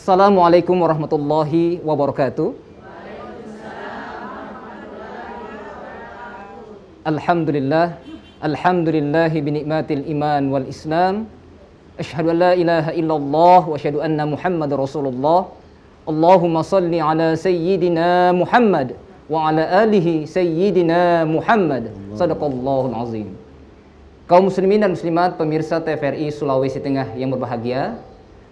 Assalamualaikum warahmatullahi wabarakatuh. Alhamdulillah, alhamdulillahi binikmatil iman wal islam. Asyhadu an la ilaha illallah wa asyhadu anna Muhammadar Rasulullah. Allahumma salli ala sayyidina Muhammad wa ala alihi sayyidina Muhammad. Sadaqallahul azim. Kaum muslimin dan muslimat pemirsa TVRI Sulawesi Tengah yang berbahagia,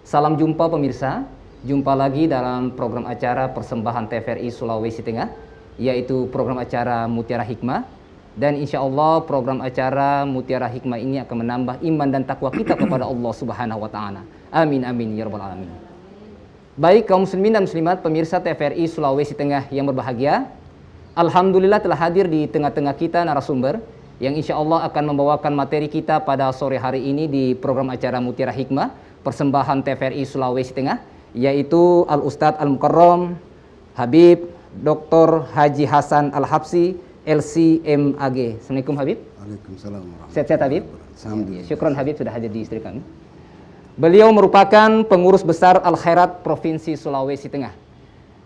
salam jumpa pemirsa. Jumpa lagi dalam program acara persembahan TVRI Sulawesi Tengah, yaitu program acara Mutiara Hikmah. Dan insya Allah program acara Mutiara Hikmah ini akan menambah iman dan takwa kita kepada Allah Subhanahu wa Ta'ala. Amin amin ya rabbal alamin. Baik kaum muslimin dan muslimat pemirsa TVRI Sulawesi Tengah yang berbahagia, alhamdulillah telah hadir di tengah-tengah kita narasumber yang insya Allah akan membawakan materi kita pada sore hari ini di program acara Mutiara Hikmah persembahan TVRI Sulawesi Tengah, yaitu Al-Ustadz Al-Mukarram Habib Dr. Haji Hasan Al-Habsyi LCMAG. Assalamualaikum Habib. Waalaikumsalam. Sehat-sehat Habib. Alhamdulillah. Syukron Habib sudah hadir di istri kami. Beliau merupakan pengurus besar Al-Khairat Provinsi Sulawesi Tengah.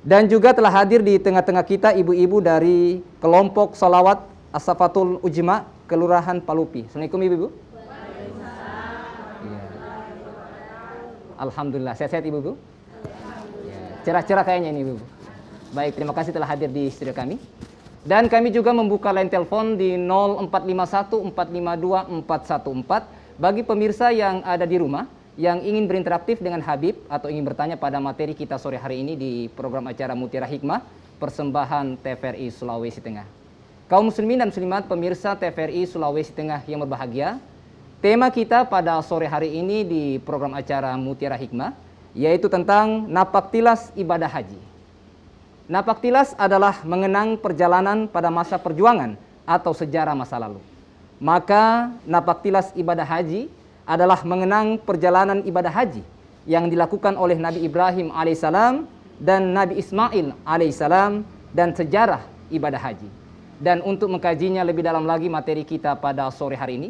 Dan juga telah hadir di tengah-tengah kita ibu-ibu dari kelompok Salawat As-Safatul Ujma Kelurahan Palupi. Assalamualaikum ibu-ibu. Ya. Alhamdulillah. Sehat-sehat ibu-ibu. Cerah-cerah kayaknya ini ibu. Baik, terima kasih telah hadir di studio kami. Dan kami juga membuka line telepon di 0451 452 414 bagi pemirsa yang ada di rumah yang ingin berinteraktif dengan Habib atau ingin bertanya pada materi kita sore hari ini di program acara Mutiara Hikmah persembahan TVRI Sulawesi Tengah. Kaum muslimin dan muslimat pemirsa TVRI Sulawesi Tengah yang berbahagia, tema kita pada sore hari ini di program acara Mutiara Hikmah yaitu tentang napaktilas ibadah haji. Napaktilas adalah mengenang perjalanan pada masa perjuangan atau sejarah masa lalu. Maka napaktilas ibadah haji adalah mengenang perjalanan ibadah haji yang dilakukan oleh Nabi Ibrahim alaihissalam dan Nabi Ismail alaihissalam dan sejarah ibadah haji. Dan untuk mengkajinya lebih dalam lagi materi kita pada sore hari ini,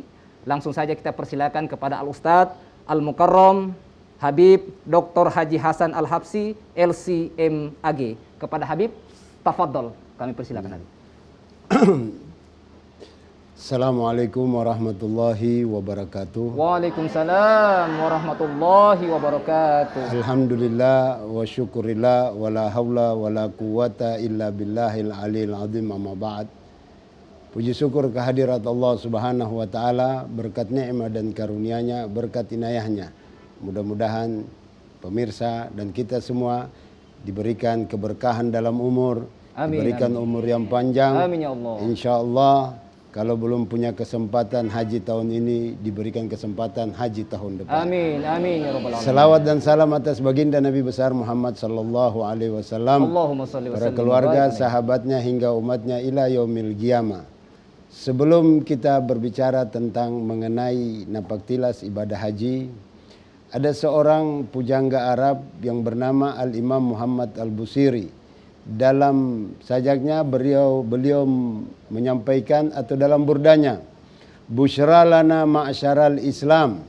langsung saja kita persilakan kepada Al-Ustadz Al-Mukarram Habib Dr. Haji Hasan Al-Habsyi LCMAG. Kepada Habib, tafadhol, kami persilakan Habib. Assalamualaikum warahmatullahi wabarakatuh. Waalaikumsalam warahmatullahi wabarakatuh. Alhamdulillah wa syukurillah wa la hawla wa la quwata illa billahil aliyil azim, amma ba'd. Puji syukur kehadirat Allah Subhanahu wa Ta'ala, berkat nikmat dan karunia-Nya, berkat inayahnya. Mudah-mudahan pemirsa dan kita semua diberikan keberkahan dalam umur, amin, diberikan amin. Umur yang panjang. Amin ya Allah. Insya Allah kalau belum punya kesempatan haji tahun ini, diberikan kesempatan haji tahun depan. Amin, amin ya rabbal alamin. Salawat dan salam atas baginda Nabi besar Muhammad sallallahu alaihi wasallam, Allahumma shalli wa para sallim keluarga, wa sahabatnya hingga umatnya ila yaumil qiyamah. Sebelum kita berbicara tentang mengenai napaktilas ibadah haji, ada seorang pujangga Arab yang bernama Al-Imam Muhammad Al-Busiri. Dalam sajaknya beliau menyampaikan atau dalam burdanya, Busyra lana ma'syaral Islam,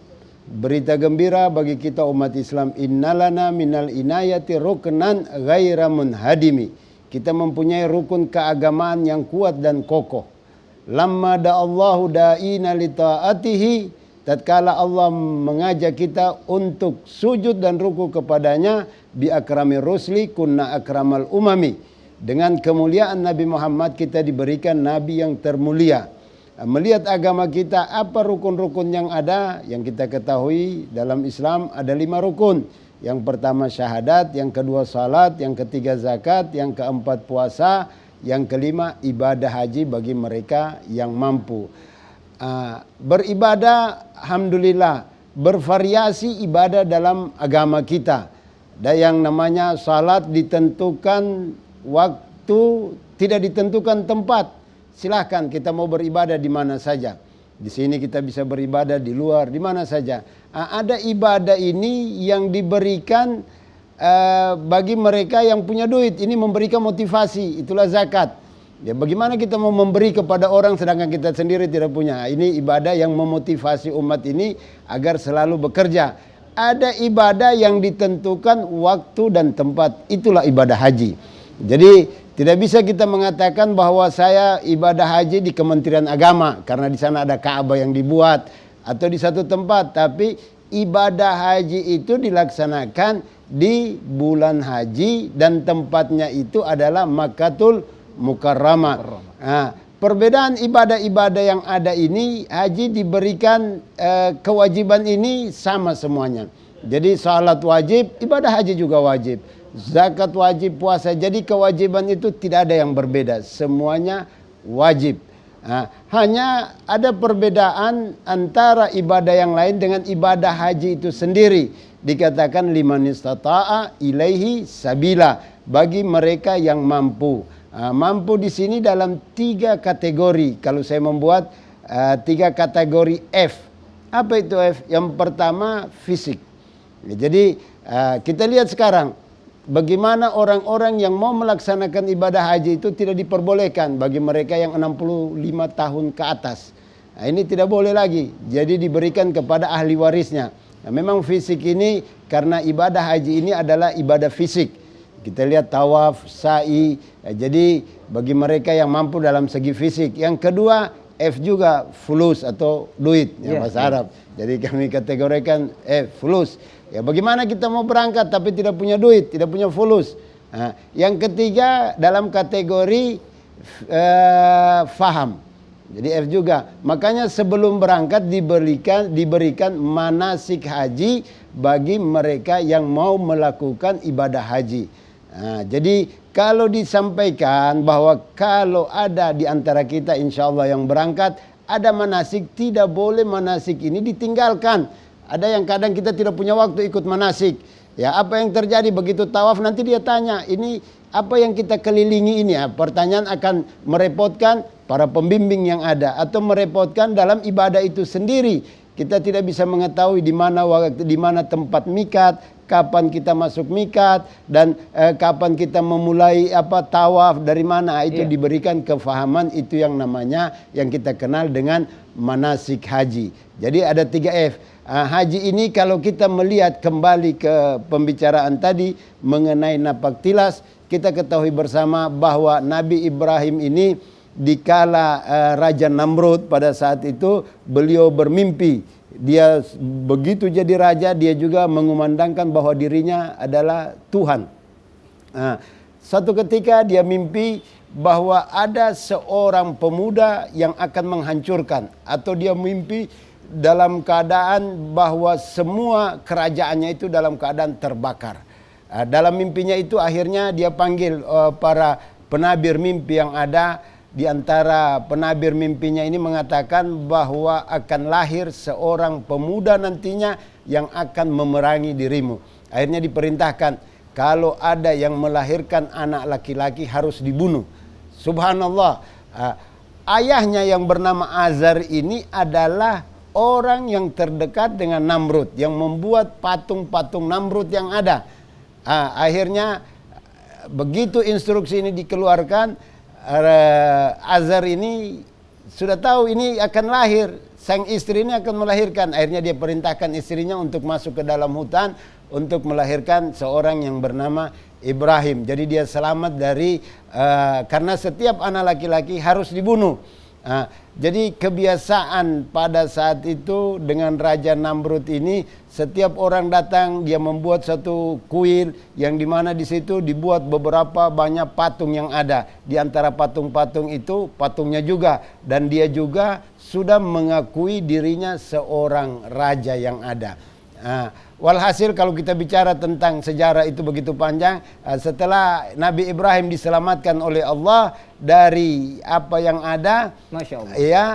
berita gembira bagi kita umat Islam, innalana minal inayati ruknan ghaira munhadimi, kita mempunyai rukun keagamaan yang kuat dan kokoh. Lamma da'allahu da'ina li ta'atihi, tatkala Allah mengajak kita untuk sujud dan ruku kepadanya, bi akrami rusli kunna akramal umami, dengan kemuliaan Nabi Muhammad kita diberikan Nabi yang termulia. Melihat agama kita, apa rukun-rukun yang ada, yang kita ketahui dalam Islam ada 5 rukun. Yang pertama syahadat, yang kedua salat, yang ketiga zakat, yang keempat puasa, yang kelima ibadah haji bagi mereka yang mampu. Beribadah, alhamdulillah, bervariasi ibadah dalam agama kita. Dan yang namanya salat ditentukan waktu, tidak ditentukan tempat. Silahkan kita mau beribadah di mana saja. Di sini kita bisa beribadah, di luar, di mana saja. Ada ibadah ini yang diberikan bagi mereka yang punya duit. Ini memberikan motivasi, itulah zakat. Ya, bagaimana kita mau memberi kepada orang sedangkan kita sendiri tidak punya? Ini ibadah yang memotivasi umat ini agar selalu bekerja. ada ibadah yang ditentukan waktu dan tempat. Itulah ibadah haji. Jadi tidak bisa kita mengatakan bahwa saya ibadah haji di Kementerian Agama karena di sana ada Ka'bah yang dibuat atau di satu tempat, tapi ibadah haji itu dilaksanakan di bulan haji dan tempatnya itu adalah Makkatul Mukarramah. Nah, perbedaan ibadah-ibadah yang ada ini, haji diberikan kewajiban ini sama semuanya. Jadi salat wajib, ibadah haji juga wajib. Zakat wajib, puasa. Jadi kewajiban itu tidak ada yang berbeda. Semuanya wajib. Nah, hanya ada perbedaan antara ibadah yang lain dengan ibadah haji itu sendiri. Dikatakan liman istata'a ilaihi sabila, bagi mereka yang mampu. Mampu di sini dalam 3 kategori. Kalau saya membuat 3 kategori F. Apa itu F? Yang pertama fisik. Jadi kita lihat sekarang bagaimana orang-orang yang mau melaksanakan ibadah haji itu tidak diperbolehkan bagi mereka yang 65 tahun ke atas. Nah, ini tidak boleh lagi. Jadi diberikan kepada ahli warisnya. Nah, memang fisik ini karena ibadah haji ini adalah ibadah fisik. Kita lihat tawaf, sa'i. Jadi bagi mereka yang mampu dalam segi fisik. Yang kedua F juga fulus atau duit ya, bahasa Arab. Jadi kami kategorikan fulus. Ya, bagaimana kita mau berangkat tapi tidak punya duit, tidak punya fulus. Nah, yang ketiga dalam kategori faham. Jadi F juga. Makanya sebelum berangkat diberikan manasik haji bagi mereka yang mau melakukan ibadah haji. Nah, jadi kalau disampaikan bahwa kalau ada di antara kita insya Allah yang berangkat ada manasik, tidak boleh manasik ini ditinggalkan. Ada yang kadang kita tidak punya waktu ikut manasik. Ya, apa yang terjadi begitu tawaf nanti dia tanya, ini apa yang kita kelilingi ini? Ya, pertanyaan akan merepotkan para pembimbing yang ada atau merepotkan dalam ibadah itu sendiri. Kita tidak bisa mengetahui di mana waktu, di mana tempat mikat, kapan kita masuk mikat dan kapan kita memulai tawaf dari mana. Itu diberikan kefahaman, itu yang namanya yang kita kenal dengan manasik haji. Jadi ada 3 F. Haji ini kalau kita melihat kembali ke pembicaraan tadi mengenai napaktilas, kita ketahui bersama bahwa Nabi Ibrahim ini dikala Raja Namrud pada saat itu beliau bermimpi. Dia begitu jadi raja, dia juga mengumandangkan bahwa dirinya adalah Tuhan. Satu ketika dia mimpi bahwa ada seorang pemuda yang akan menghancurkan, atau dia mimpi dalam keadaan bahwa semua kerajaannya itu dalam keadaan terbakar. Dalam mimpinya itu akhirnya dia panggil para penabir mimpi yang ada. Di antara penabir mimpinya ini mengatakan bahwa akan lahir seorang pemuda nantinya yang akan memerangi dirimu. Akhirnya diperintahkan, kalau ada yang melahirkan anak laki-laki harus dibunuh. Subhanallah. Ayahnya yang bernama Azar ini adalah orang yang terdekat dengan Namrud, yang membuat patung-patung Namrud yang ada. Akhirnya begitu instruksi ini dikeluarkan, Azar ini sudah tahu ini akan lahir, sang istri ini akan melahirkan. Akhirnya dia perintahkan istrinya untuk masuk ke dalam hutan untuk melahirkan seorang yang bernama Ibrahim. Jadi dia selamat dari karena setiap anak laki-laki harus dibunuh. Jadi kebiasaan pada saat itu dengan Raja Namrud ini, setiap orang datang dia membuat satu kuil yang dimana di situ dibuat beberapa banyak patung yang ada. Di antara patung-patung itu patungnya juga, dan dia juga sudah mengakui dirinya seorang raja yang ada. Walhasil kalau kita bicara tentang sejarah itu begitu panjang. Setelah Nabi Ibrahim diselamatkan oleh Allah dari apa yang ada, Masya Allah. Ya,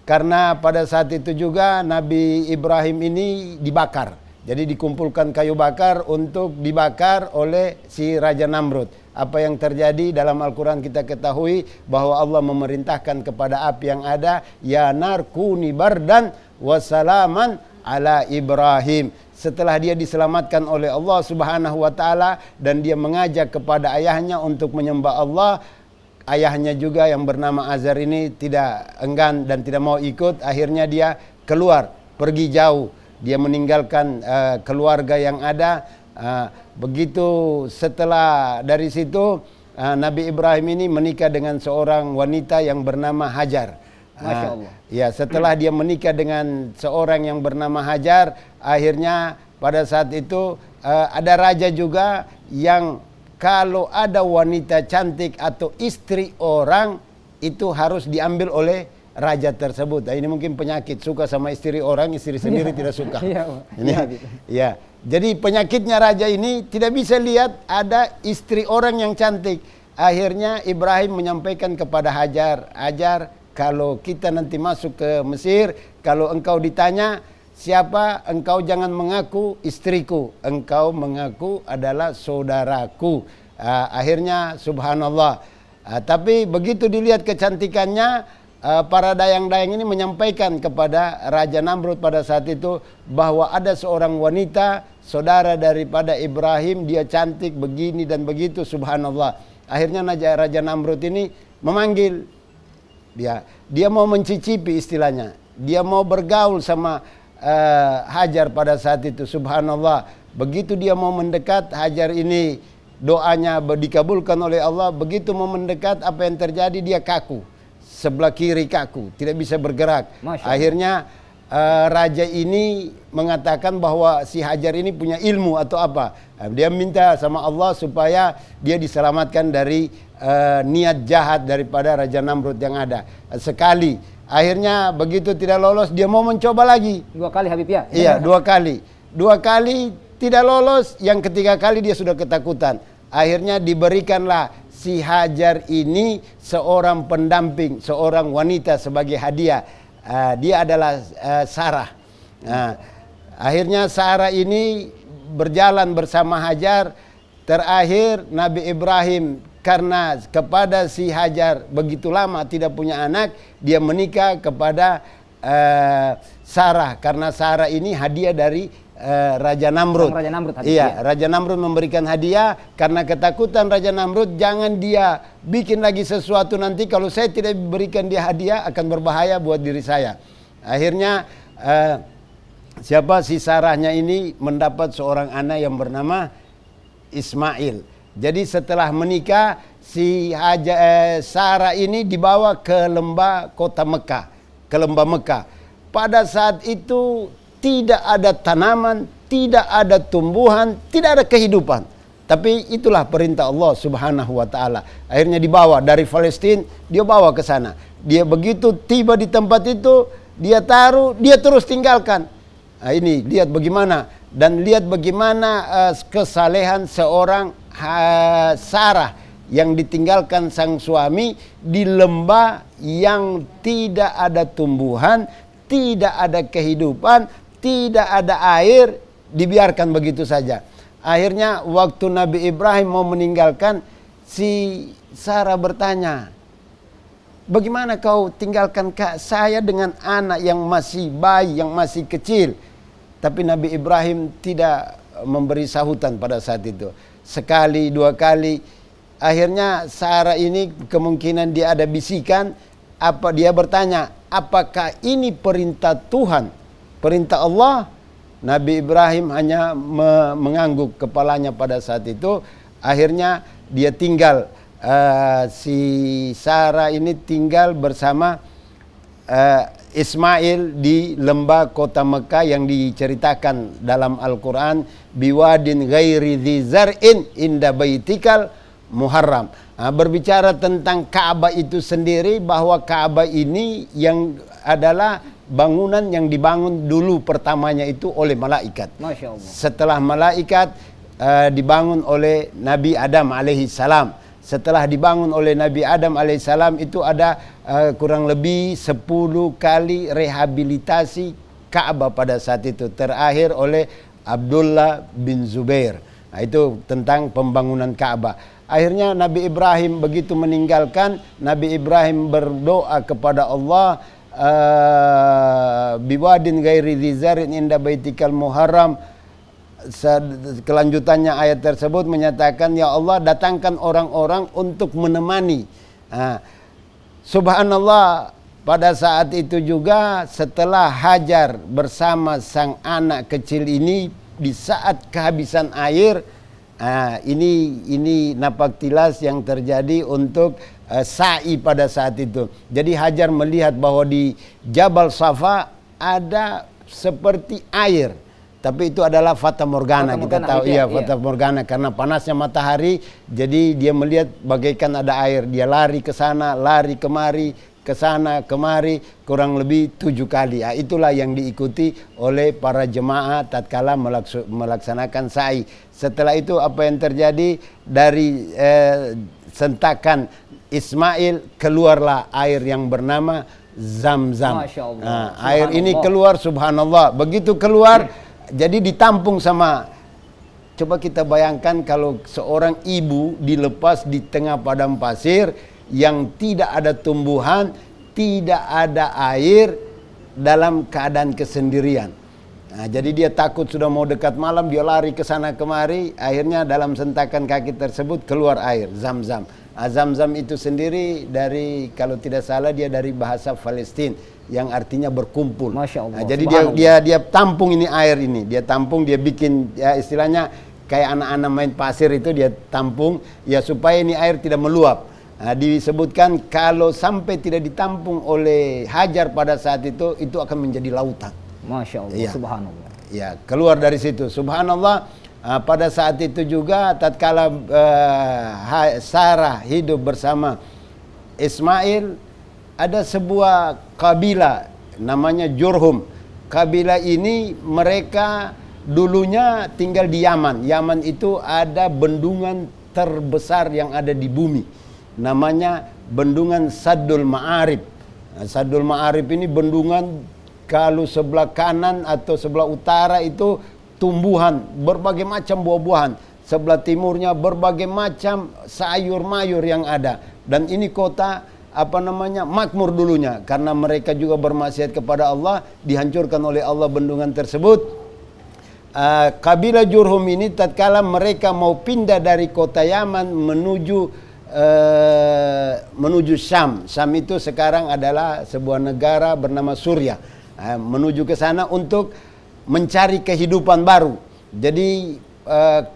karena pada saat itu juga Nabi Ibrahim ini dibakar. Jadi dikumpulkan kayu bakar untuk dibakar oleh si Raja Namrud. Apa yang terjadi dalam Al-Quran kita ketahui bahwa Allah memerintahkan kepada api yang ada, ya nar kuni bardan wasalaman ala Ibrahim. Setelah dia diselamatkan oleh Allah Subhanahu wa taala dan dia mengajak kepada ayahnya untuk menyembah Allah, ayahnya juga yang bernama Azar ini tidak enggan dan tidak mau ikut. Akhirnya dia keluar, pergi jauh. dia meninggalkan keluarga yang ada. Begitu setelah dari situ Nabi Ibrahim ini menikah dengan seorang wanita yang bernama Hajar. Masya Allah. Ya, setelah dia menikah dengan seorang yang bernama Hajar, akhirnya pada saat itu ada raja juga yang kalau ada wanita cantik atau istri orang itu harus diambil oleh raja tersebut. Ini mungkin penyakit, suka sama istri orang, istri sendiri tidak suka. Ini, ya. Jadi penyakitnya raja ini tidak bisa lihat ada istri orang yang cantik. Akhirnya Ibrahim menyampaikan kepada Hajar, Hajar, kalau kita nanti masuk ke Mesir, kalau engkau ditanya siapa, engkau jangan mengaku istriku, engkau mengaku adalah saudaraku. Akhirnya subhanallah. Tapi begitu dilihat kecantikannya, para dayang-dayang ini menyampaikan kepada Raja Namrud pada saat itu bahwa ada seorang wanita saudara daripada Ibrahim, dia cantik begini dan begitu, subhanallah. Akhirnya Raja Namrud ini memanggil dia mau mencicipi istilahnya, dia mau bergaul sama Hajar pada saat itu, subhanallah. Begitu dia mau mendekat, Hajar ini doanya dikabulkan oleh Allah. Begitu mau mendekat, apa yang terjadi? Dia kaku, sebelah kiri kaku, tidak bisa bergerak. Akhirnya raja ini mengatakan bahwa si Hajar ini punya ilmu atau apa. Dia minta sama Allah supaya dia diselamatkan dari niat jahat daripada Raja Namrud yang ada. Sekali, akhirnya begitu tidak lolos, dia mau mencoba lagi. 2 kali Habib ya? Iya, 2 kali. 2 kali tidak lolos, yang ketiga kali dia sudah ketakutan. Akhirnya diberikanlah si Hajar ini seorang pendamping, seorang wanita sebagai hadiah. Dia adalah Sarah. Akhirnya Sarah ini berjalan bersama Hajar. Terakhir Nabi Ibrahim karena kepada si Hajar begitu lama tidak punya anak, dia menikah kepada Sarah, karena Sarah ini hadiah dari Raja Namrud. Raja Namrud iya, Raja Namrud memberikan hadiah karena ketakutan Raja Namrud, jangan dia bikin lagi sesuatu nanti kalau saya tidak berikan dia hadiah akan berbahaya buat diri saya. Akhirnya si Sarahnya ini mendapat seorang anak yang bernama Ismail. Jadi setelah menikah si Sarah ini dibawa ke lembah kota Mekah, ke lembah Mekah. Pada saat itu tidak ada tanaman, tidak ada tumbuhan, tidak ada kehidupan. Tapi itulah perintah Allah Subhanahu wa taala. Akhirnya dibawa dari Palestina, dia bawa ke sana. Dia begitu tiba di tempat itu, dia taruh, dia terus tinggalkan. Ini lihat bagaimana, dan lihat bagaimana kesalehan seorang Sarah yang ditinggalkan sang suami di lembah yang tidak ada tumbuhan, tidak ada kehidupan, tidak ada air, dibiarkan begitu saja. Akhirnya waktu Nabi Ibrahim mau meninggalkan, si Sarah bertanya, bagaimana kau tinggalkan saya dengan anak yang masih bayi, yang masih kecil? Tapi Nabi Ibrahim tidak memberi sahutan pada saat itu. Sekali, 2 kali. Akhirnya Sarah ini kemungkinan dia ada bisikan. Dia bertanya, apakah ini perintah Tuhan, perintah Allah? Nabi Ibrahim hanya mengangguk kepalanya pada saat itu. Akhirnya dia tinggal, si Sarah ini tinggal bersama Ismail di lembah kota Mekah yang diceritakan dalam Al-Quran, biwadin ghairi dzi zar'in inda baitikal muharram. Berbicara tentang Ka'bah itu sendiri, bahwa Ka'bah ini yang adalah bangunan yang dibangun dulu pertamanya itu oleh malaikat. Masya Allah. Setelah malaikat dibangun oleh Nabi Adam alaihi salam. Setelah dibangun oleh Nabi Adam alaihissalam itu ada kurang lebih 10 kali rehabilitasi Ka'bah pada saat itu. Terakhir oleh Abdullah bin Zubair. Nah, itu tentang pembangunan Ka'bah. Akhirnya Nabi Ibrahim begitu meninggalkan, Nabi Ibrahim berdoa kepada Allah, biwadin ghairi dzi zar'in inda baitikal muharram. Kelanjutannya ayat tersebut menyatakan, ya Allah datangkan orang-orang untuk menemani. Subhanallah, pada saat itu juga setelah Hajar bersama sang anak kecil ini di saat kehabisan air, ini napaktilas yang terjadi untuk sa'i pada saat itu. Jadi Hajar melihat bahwa di Jabal Safa ada seperti air, tapi itu adalah fata morgana. Kita tahu fata morgana karena panasnya matahari, jadi dia melihat bagaikan ada air. Dia lari ke sana, lari kemari, ke sana kemari kurang lebih 7 kali. Itulah yang diikuti oleh para jemaah tatkala melaksanakan sa'i. Setelah itu apa yang terjadi? Dari sentakan Ismail keluarlah air yang bernama Zam-Zam. Air ini keluar, subhanallah. Begitu keluar, jadi ditampung sama. Coba kita bayangkan kalau seorang ibu dilepas di tengah padang pasir yang tidak ada tumbuhan, tidak ada air, dalam keadaan kesendirian. Jadi dia takut sudah mau dekat malam, dia lari ke sana kemari, akhirnya dalam sentakan kaki tersebut keluar air, Zam-Zam. Zam-Zam itu sendiri dari, kalau tidak salah dia dari bahasa Palestina yang artinya berkumpul. Masya Allah. Jadi dia tampung ini air ini, dia tampung, dia bikin ya istilahnya kayak anak-anak main pasir itu, dia tampung ya supaya ini air tidak meluap. Disebutkan kalau sampai tidak ditampung oleh Hajar pada saat itu akan menjadi lautan. Masya Allah, subhanallah. Ya, keluar dari situ, subhanallah. Pada saat itu juga tatkala Sarah hidup bersama Ismail, ada sebuah kabilah namanya Jurhum. Kabilah ini mereka dulunya tinggal di Yaman. Yaman itu ada bendungan terbesar yang ada di bumi, namanya bendungan Saddul Ma'arib. Saddul Ma'arib ini bendungan, kalau sebelah kanan atau sebelah utara itu tumbuhan, berbagai macam buah-buahan. Sebelah timurnya berbagai macam sayur mayur yang ada. Dan ini kota makmur dulunya. Karena mereka juga bermaksiat kepada Allah, dihancurkan oleh Allah bendungan tersebut. Kabilah Jurhum ini tatkala mereka mau pindah dari kota Yaman menuju Syam. Syam itu sekarang adalah sebuah negara bernama Suriah. Menuju ke sana untuk mencari kehidupan baru. Jadi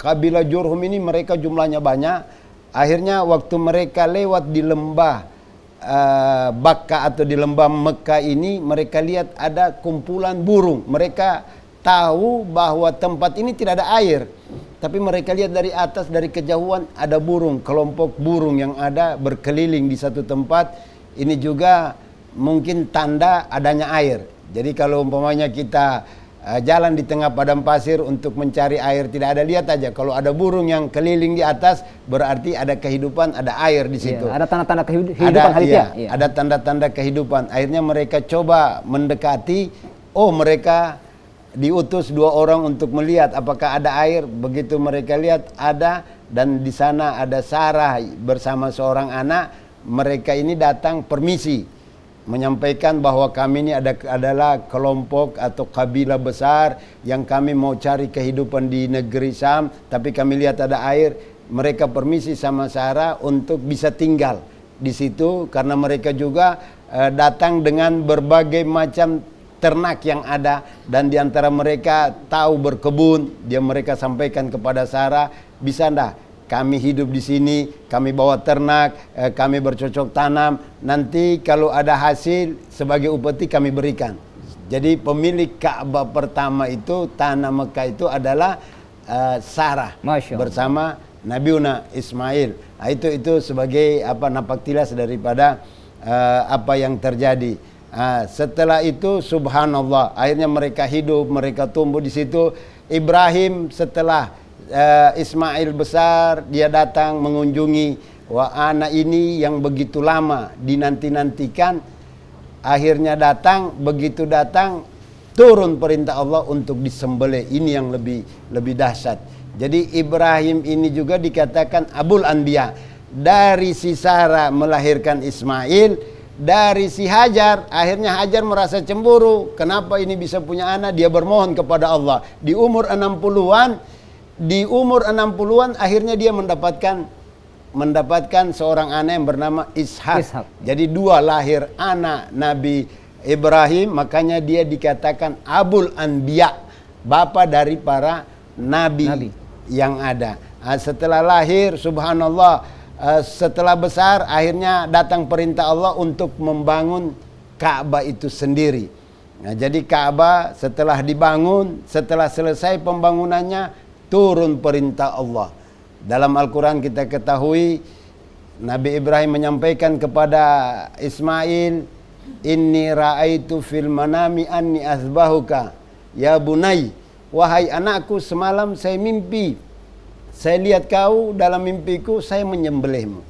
kabilah Jurhum ini mereka jumlahnya banyak. Akhirnya waktu mereka lewat di lembah Bakka atau di lembah Mekah ini, mereka lihat ada kumpulan burung. Mereka tahu bahwa tempat ini tidak ada air, tapi mereka lihat dari atas, dari kejauhan ada burung, kelompok burung yang ada berkeliling di satu tempat. Ini juga mungkin tanda adanya air. Jadi kalau umpamanya kita jalan di tengah padang pasir untuk mencari air, tidak ada, lihat aja kalau ada burung yang keliling di atas, berarti ada kehidupan, ada air di situ. Ada tanda-tanda kehidupan halitia. Ada tanda-tanda kehidupan. Akhirnya mereka coba mendekati. Mereka diutus 2 orang untuk melihat apakah ada air. Begitu mereka lihat ada, dan di sana ada Sarah bersama seorang anak. Mereka ini datang permisi, menyampaikan bahwa kami ini adalah kelompok atau kabilah besar yang kami mau cari kehidupan di negeri Syam, tapi kami lihat ada air. Mereka permisi sama Sarah untuk bisa tinggal di situ, karena mereka juga datang dengan berbagai macam ternak yang ada, dan diantara mereka tahu berkebun. Mereka sampaikan kepada Sarah, bisa ndak kami hidup di sini, kami bawa ternak, kami bercocok tanam, nanti kalau ada hasil sebagai upeti kami berikan. Jadi pemilik Ka'bah pertama itu, tanah Mekah itu adalah Sarah bersama Nabiuna Ismail. Itu sebagai napaktilas daripada apa yang terjadi. Setelah itu subhanallah, akhirnya mereka hidup, mereka tumbuh di situ. Ibrahim setelah Ismail besar, dia datang mengunjungi anak ini yang begitu lama dinanti-nantikan. Akhirnya datang, begitu datang turun perintah Allah untuk disembelih. Ini yang lebih dahsyat. Jadi Ibrahim ini juga dikatakan Abul Anbiya. Dari si Sarah melahirkan Ismail, dari si Hajar, akhirnya Hajar merasa cemburu. Kenapa ini bisa punya anak? Dia bermohon kepada Allah. Di umur 60-an akhirnya dia mendapatkan mendapatkan seorang anak yang bernama Ishak. Jadi dua lahir anak Nabi Ibrahim, makanya dia dikatakan Abul Anbiya, bapa dari para nabi yang ada. Setelah lahir, subhanallah, setelah besar akhirnya datang perintah Allah untuk membangun Ka'bah itu sendiri. Nah, jadi Ka'bah setelah dibangun, setelah selesai pembangunannya, turun perintah Allah. Dalam Al-Quran kita ketahui Nabi Ibrahim menyampaikan kepada Ismail, inni ra'aitu fil manami anni azbahuka ya bunai, wahai anakku, semalam saya mimpi, saya lihat kau dalam mimpiku, saya menyembelihmu.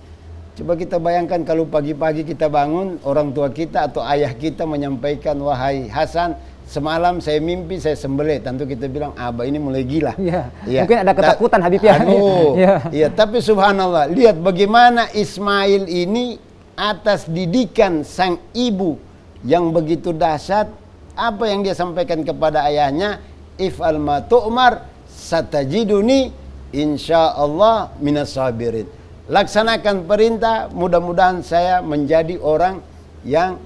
Coba kita bayangkan kalau pagi-pagi kita bangun, orang tua kita atau ayah kita menyampaikan, wahai Hasan, semalam saya mimpi saya sembelih. Tentu kita bilang, abah ini mulai gila. Ya. Mungkin ada ketakutan Habib ya. Iya, tapi subhanallah, lihat bagaimana Ismail ini atas didikan sang ibu yang begitu dahsyat. Apa yang dia sampaikan kepada ayahnya, if'al ma tu'mar satajiduni insyaallah minas sabirin. Laksanakan perintah, mudah-mudahan saya menjadi orang yang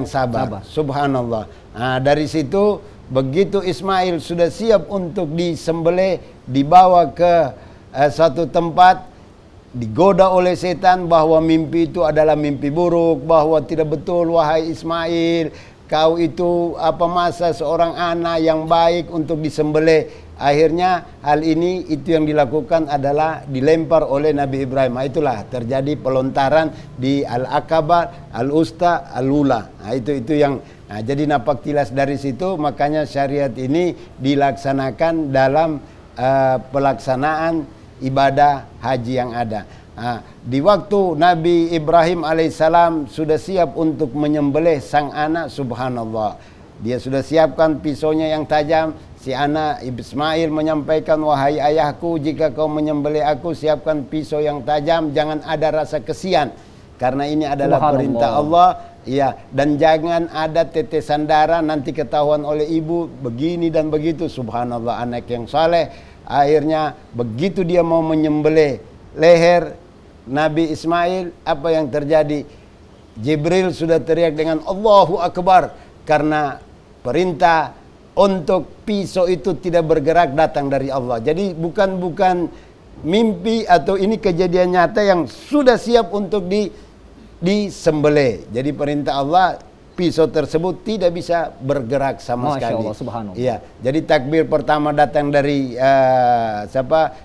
sabar. Subhanallah. Nah, dari situ begitu Ismail sudah siap untuk disembelih, dibawa ke satu tempat, digoda oleh setan bahwa mimpi itu adalah mimpi buruk, bahwa tidak betul wahai Ismail, kau itu masa seorang anak yang baik untuk disembelih. Akhirnya hal ini itu yang dilakukan adalah dilempar oleh Nabi Ibrahim. Nah, itulah terjadi pelontaran di Al-Aqabah, Al-Usta, Al-Ula. Nah, itu yang jadi napak tilas dari situ, makanya syariat ini dilaksanakan dalam pelaksanaan ibadah haji yang ada. Di waktu Nabi Ibrahim alaihissalam sudah siap untuk menyembelih sang anak, subhanallah, dia sudah siapkan pisaunya yang tajam. Si anak Ismail menyampaikan, wahai ayahku, jika kau menyembelih aku, siapkan pisau yang tajam, jangan ada rasa kesian, karena ini adalah perintah Allah. Ya, dan jangan ada tetesan darah, nanti ketahuan oleh ibu begini dan begitu. Subhanallah, anak yang saleh. Akhirnya begitu dia mau menyembelih leher Nabi Ismail, apa yang terjadi? Jibril sudah teriak dengan Allahu Akbar, karena perintah untuk pisau itu tidak bergerak datang dari Allah. Jadi bukan mimpi atau ini kejadian nyata yang sudah siap untuk disembelih. Jadi perintah Allah, pisau tersebut tidak bisa bergerak sama sekali. Allah, subhanallah. Iya. Jadi takbir pertama datang dari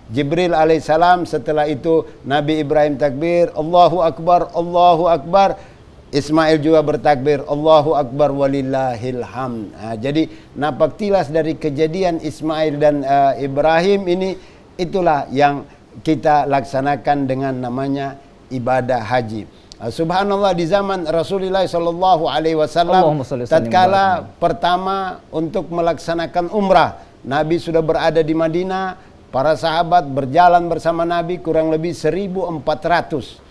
Jibril alaihissalam. Setelah itu Nabi Ibrahim takbir, Allahu Akbar, Allahu Akbar. Ismail juga bertakbir, Allahu Akbar walillahil hamd. Jadi napak tilas dari kejadian Ismail dan Ibrahim ini, itulah yang kita laksanakan dengan namanya ibadah haji. Subhanallah, di zaman Rasulullah sallallahu alaihi wasallam tatkala pertama untuk melaksanakan umrah, Nabi sudah berada di Madinah, para sahabat berjalan bersama Nabi kurang lebih 1.400.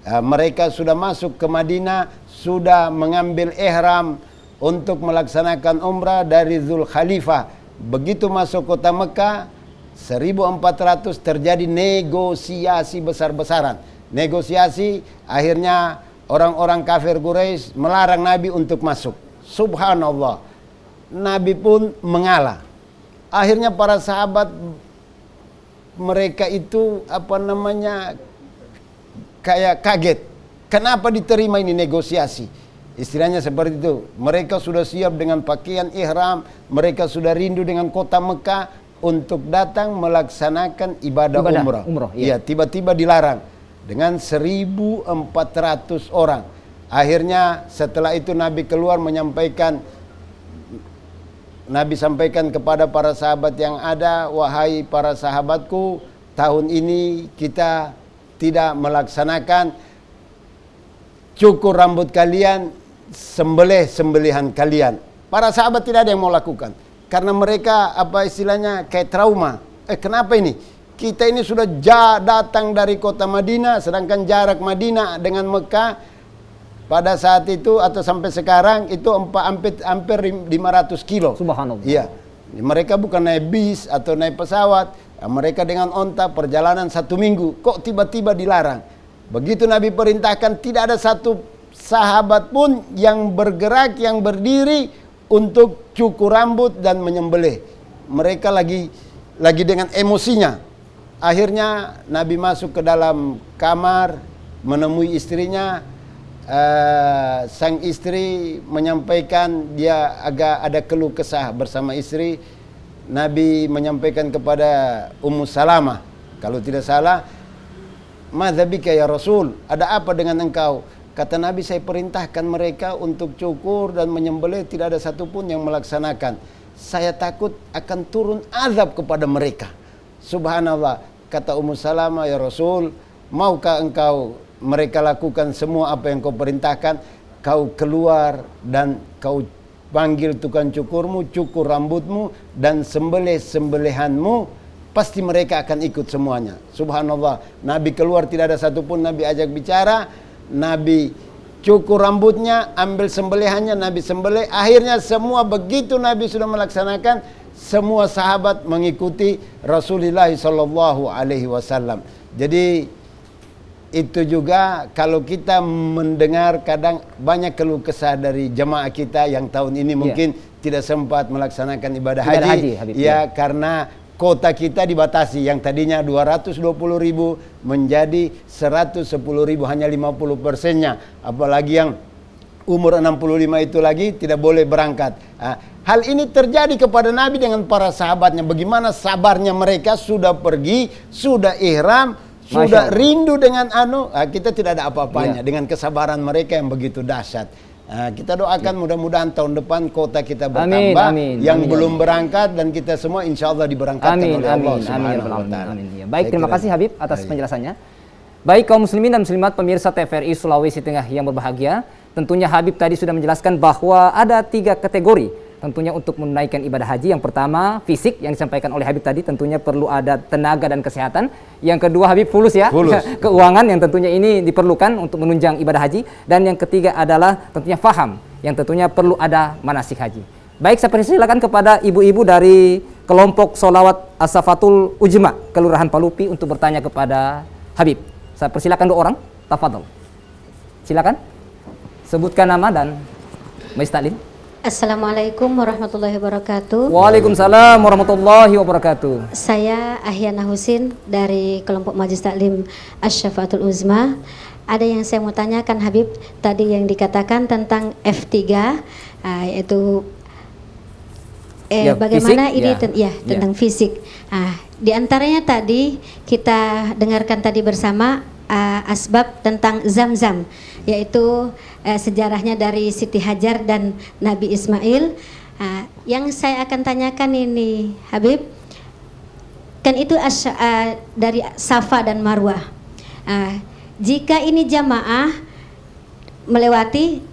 Mereka sudah masuk ke Madinah, sudah mengambil ihram untuk melaksanakan umrah dari Dzul Khalifah. Begitu masuk kota Mekah, 1.400 terjadi negosiasi besar-besaran. Negosiasi, akhirnya orang-orang kafir Quraisy melarang Nabi untuk masuk. Subhanallah, Nabi pun mengalah. Akhirnya para sahabat mereka itu kayak kaget. Kenapa diterima ini negosiasi? Istilahnya seperti itu. Mereka sudah siap dengan pakaian ihram, mereka sudah rindu dengan kota Mekah untuk datang melaksanakan ibadah umrah. Iya, tiba-tiba dilarang dengan 1.400 orang. Akhirnya setelah itu Nabi keluar Nabi sampaikan kepada para sahabat yang ada, wahai para sahabatku, tahun ini kita tidak melaksanakan cukur rambut kalian, sembelihan kalian. Para sahabat tidak ada yang mau lakukan, karena mereka istilahnya kayak trauma. Kenapa ini? Kita ini sudah datang dari kota Madinah, sedangkan jarak Madinah dengan Mekah pada saat itu atau sampai sekarang itu hampir 500 kilo. Subhanallah. Iya. Mereka bukan naik bis atau naik pesawat. Mereka dengan onta perjalanan 1 minggu, kok tiba-tiba dilarang. Begitu Nabi perintahkan, tidak ada satu sahabat pun yang bergerak, yang berdiri untuk cukur rambut dan menyembelih. Mereka lagi dengan emosinya. Akhirnya Nabi masuk ke dalam kamar, menemui istrinya. Sang istri menyampaikan dia agak ada keluh kesah bersama istri. Nabi menyampaikan kepada Ummu Salamah, kalau tidak salah, "Madzabika ya Rasul, ada apa dengan engkau?" Kata Nabi, "Saya perintahkan mereka untuk cukur dan menyembelih, tidak ada satupun yang melaksanakan. Saya takut akan turun azab kepada mereka." Subhanallah. Kata Ummu Salamah, "Ya Rasul, maukah engkau mereka lakukan semua apa yang kau perintahkan? Kau keluar dan kau panggil tukang cukurmu, cukur rambutmu, dan sembelih-sembelihanmu, pasti mereka akan ikut semuanya." Subhanallah. Nabi keluar, tidak ada satupun Nabi ajak bicara. Nabi cukur rambutnya, ambil sembelihannya, Nabi sembelih. Akhirnya semua, begitu Nabi sudah melaksanakan, semua sahabat mengikuti Rasulullah SAW. Jadi itu juga kalau kita mendengar kadang banyak keluh kesah dari jemaah kita yang tahun ini mungkin tidak sempat melaksanakan ibadah haji. Habib, karena kota kita dibatasi, yang tadinya 220.000 menjadi 110.000, hanya 50%-nya. Apalagi yang umur 65 itu lagi tidak boleh berangkat. Hal ini terjadi kepada Nabi dengan para sahabatnya. Bagaimana sabarnya mereka, sudah pergi, sudah ihram, sudah rindu dengan kita tidak ada apa-apanya dengan kesabaran mereka yang begitu dahsyat. Kita doakan mudah-mudahan tahun depan kota kita bertambah, yang belum berangkat, dan kita semua insya Allah diberangkatkan oleh Allah Subhanahu wa Ta'ala. Baik, terima kasih Habib atas penjelasannya. Baik kaum muslimin dan muslimat pemirsa TVRI Sulawesi Tengah yang berbahagia, tentunya Habib tadi sudah menjelaskan bahwa ada 3 kategori tentunya untuk menunaikan ibadah haji. Yang pertama fisik yang disampaikan oleh Habib tadi, tentunya perlu ada tenaga dan kesehatan. Yang kedua Habib fulus ya, keuangan yang tentunya ini diperlukan untuk menunjang ibadah haji. Dan yang ketiga adalah tentunya faham, yang tentunya perlu ada manasik haji. Baik, saya persilakan kepada ibu-ibu dari kelompok Sholawat As-Safatul Ujma Kelurahan Palupi untuk bertanya kepada Habib. Saya persilakan 2 orang, tafadhol. Silakan sebutkan nama dan majlis. Assalamualaikum warahmatullahi wabarakatuh. Waalaikumsalam warahmatullahi wabarakatuh. Saya Ahyana Husin dari kelompok Majelis Taklim Asy-Syafaatul Uzma. Ada yang saya mau tanyakan Habib, tadi yang dikatakan tentang F3, yaitu bagaimana fisik, ini tentang fisik. Di antaranya tadi kita dengarkan tadi bersama asbab tentang Zam-Zam, yaitu sejarahnya dari Siti Hajar dan Nabi Ismail. Yang saya akan tanyakan ini Habib, kan itu dari Safa dan Marwah. Jika ini jamaah melewati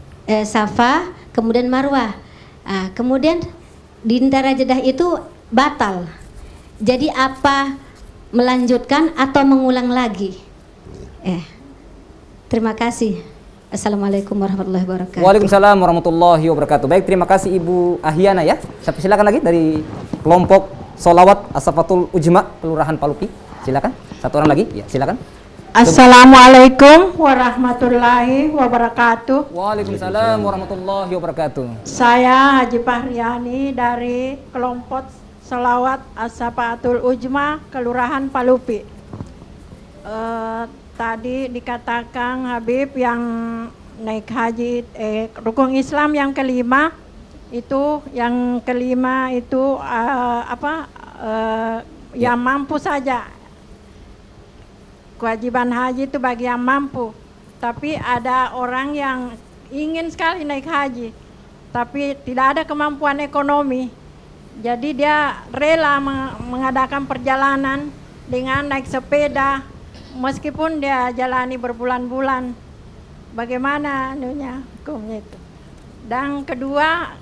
Safa kemudian Marwah, kemudian di antara jedah itu batal, jadi apa melanjutkan atau mengulang lagi? Terima kasih. Assalamualaikum warahmatullahi wabarakatuh. Waalaikumsalam warahmatullahi wabarakatuh. Baik, terima kasih Ibu Ahyana ya. Saya silakan lagi dari kelompok Sholawat As-Safatul Ujma Kelurahan Palupi. Silakan. 1 orang lagi. Ya, silakan. Assalamualaikum warahmatullahi wabarakatuh. Waalaikumsalam warahmatullahi wabarakatuh. Saya Haji Fahriani dari kelompok Sholawat As-Safatul Ujma Kelurahan Palupi. Tadi dikatakan Habib yang naik haji, rukun Islam yang kelima itu, yang mampu saja. Kewajiban haji itu bagi yang mampu. Tapi ada orang yang ingin sekali naik haji, tapi tidak ada kemampuan ekonomi. Jadi dia rela mengadakan perjalanan dengan naik sepeda, meskipun dia jalani berbulan-bulan. Bagaimana hukumnya itu? Dan kedua,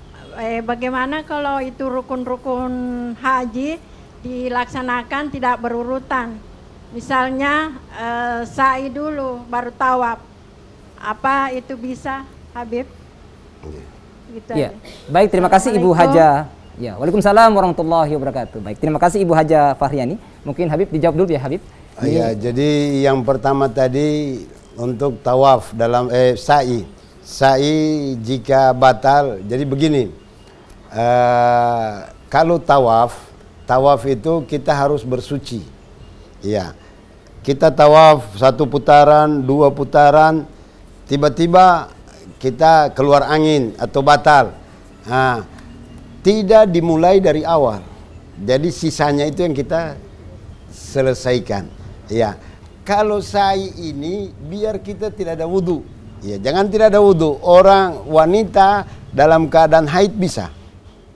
bagaimana kalau itu rukun-rukun haji dilaksanakan tidak berurutan? Misalnya sa'i dulu baru tawaf. Apa itu bisa, Habib? Gitu ya. Baik, terima kasih Ibu Ya, waalaikumsalam warahmatullahi wabarakatuh. Baik, terima kasih Ibu Haja Fahriani. Mungkin Habib dijawab dulu ya Habib. Ya, jadi yang pertama tadi untuk tawaf dalam sa'i. Sa'i jika batal, jadi begini. Kalau tawaf itu kita harus bersuci. Ya. Kita tawaf 1 putaran, 2 putaran, tiba-tiba kita keluar angin atau batal. Nah, tidak dimulai dari awal. Jadi sisanya itu yang kita selesaikan. Ya. Kalau sa'i ini biar kita tidak ada wudu. Ya, jangan tidak ada wudu. Orang wanita dalam keadaan haid bisa.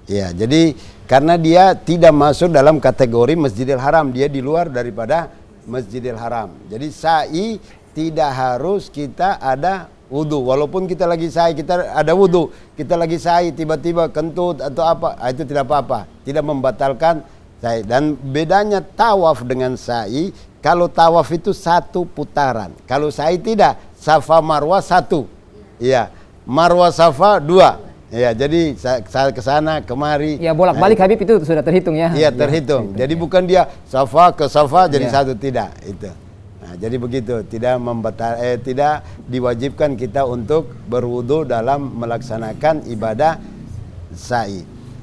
Ya, jadi karena dia tidak masuk dalam kategori Masjidil Haram, dia di luar daripada Masjidil Haram. Jadi sa'i tidak harus kita ada wudu. Walaupun kita lagi sa'i, kita ada wudu, kita lagi sa'i tiba-tiba kentut atau apa, itu tidak apa-apa, tidak membatalkan sa'i. Dan bedanya tawaf dengan sa'i, kalau tawaf itu 1 putaran, kalau sa'i tidak, Safa Marwah 1. Iya, Marwah Safa 2. Ya, jadi saya ke sana kemari. Ya, bolak-balik Habib itu sudah terhitung ya. Iya, terhitung. Jadi bukan dia Safa ke Safa jadi 1, tidak, itu. Nah, jadi begitu, tidak tidak diwajibkan kita untuk berwudu dalam melaksanakan ibadah sa'i.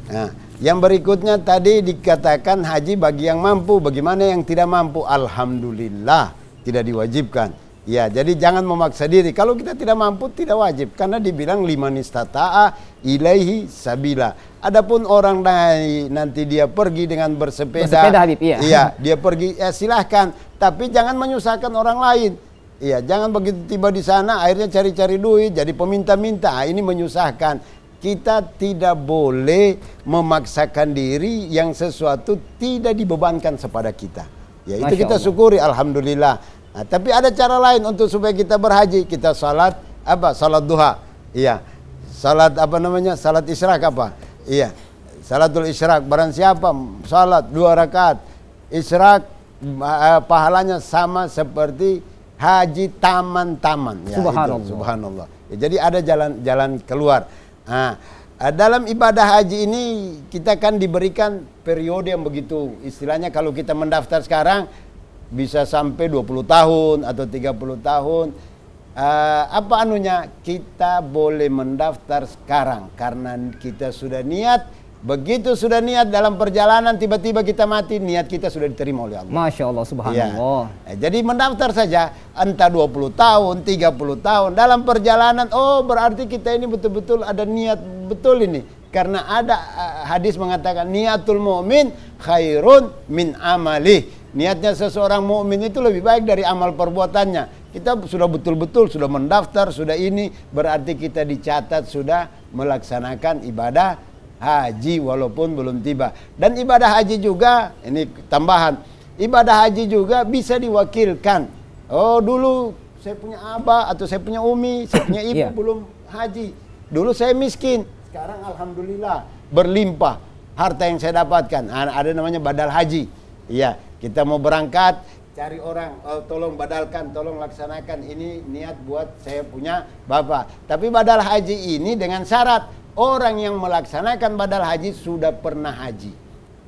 Nah, yang berikutnya tadi dikatakan haji bagi yang mampu, bagaimana yang tidak mampu? Alhamdulillah tidak diwajibkan. Ya, jadi jangan memaksa diri. Kalau kita tidak mampu tidak wajib, karena dibilang liman istata'a ilaihi sabila. Adapun orang nanti dia pergi dengan bersepeda Habib, iya. Iya, dia pergi, ya silahkan, tapi jangan menyusahkan orang lain. Iya, jangan begitu tiba di sana akhirnya cari-cari duit, jadi peminta-minta. Ini menyusahkan. Kita tidak boleh memaksakan diri yang sesuatu tidak dibebankan kepada kita. Ya, itu kita syukuri, alhamdulillah. Nah, tapi ada cara lain untuk supaya kita berhaji. Kita salat apa? Salat duha. Iya. Salat apa namanya? Salat isyraq apa? Iya. Salatul isyraq. Barang siapa salat 2 rakaat isyraq, pahalanya sama seperti haji taman-taman. Ya, subhanallah. Itu, subhanallah. Ya, jadi ada jalan keluar. Nah, dalam ibadah haji ini kita kan diberikan periode yang begitu, istilahnya kalau kita mendaftar sekarang bisa sampai 20 tahun atau 30 tahun. Apa anunya? Kita boleh mendaftar sekarang karena kita sudah niat. Begitu sudah niat dalam perjalanan tiba-tiba kita mati, niat kita sudah diterima oleh Allah. Masya Allah, subhanallah. Ya. Jadi mendaftar saja, entah 20 tahun, 30 tahun dalam perjalanan. Oh, berarti kita ini betul-betul ada niat betul ini. Karena ada hadis mengatakan niatul mu'min khairun min amalih. Niatnya seseorang mukmin itu lebih baik dari amal perbuatannya. Kita sudah betul-betul sudah mendaftar, sudah ini berarti kita dicatat sudah melaksanakan ibadah haji walaupun belum tiba. Dan ibadah haji juga, ini tambahan, ibadah haji juga bisa diwakilkan. Oh, dulu saya punya abah atau saya punya umi, saya punya ibu belum haji. Dulu saya miskin, sekarang alhamdulillah berlimpah harta yang saya dapatkan. Ada namanya badal haji. Iya, kita mau berangkat, cari orang, oh, tolong badalkan, tolong laksanakan, ini niat buat saya punya bapak. Tapi badal haji ini dengan syarat, orang yang melaksanakan badal haji sudah pernah haji.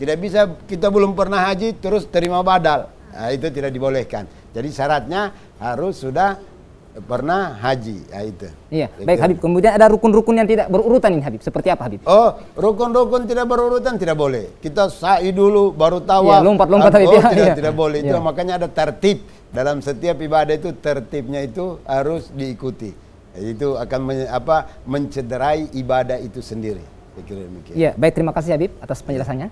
Tidak bisa kita belum pernah haji terus terima badal. Nah, itu tidak dibolehkan. Jadi syaratnya harus sudah pernah haji. Nah, itu. Iya, baik Habib. Kemudian ada rukun-rukun yang tidak berurutan ini Habib. Seperti apa Habib? Oh, rukun-rukun tidak berurutan tidak boleh. Kita sa'i dulu baru tawaf. Iya, lompat-lompat Habib. Oh, tidak boleh. Itu makanya ada tertib. Dalam setiap ibadah itu tertibnya itu harus diikuti. Itu akan mencederai ibadah itu sendiri. Iya, baik, terima kasih Habib atas penjelasannya.